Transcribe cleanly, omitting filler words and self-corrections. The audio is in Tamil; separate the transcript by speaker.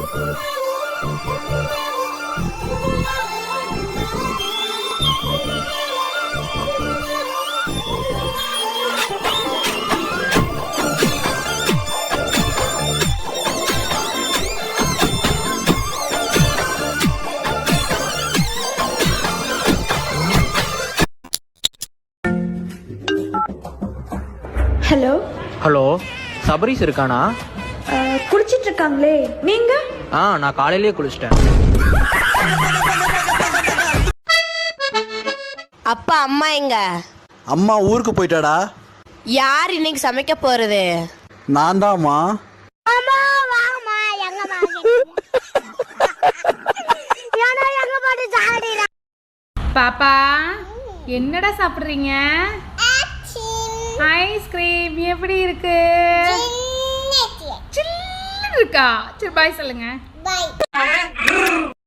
Speaker 1: ஹலோ
Speaker 2: ஹலோ, சபரீஸ் இருக்கானா?
Speaker 1: குளிச்சிட்டு இருக்காங்களே, நீங்க?
Speaker 2: நான் காலையிலேயே குளிச்சிட்டேன்.
Speaker 3: அப்பா அம்மா எங்க?
Speaker 4: அம்மா ஊருக்கு போயிட்டாடா.
Speaker 3: யார் இன்னைக்கு சமைக்க போறது?
Speaker 4: நான் தான்மா.
Speaker 5: பாப்பா என்னடா சாப்பிடுறீங்க? ஐஸ்கிரீம் எப்படி இருக்கு? சில்லுன்னு இருக்கா? சரி பாய் சொல்லுங்க.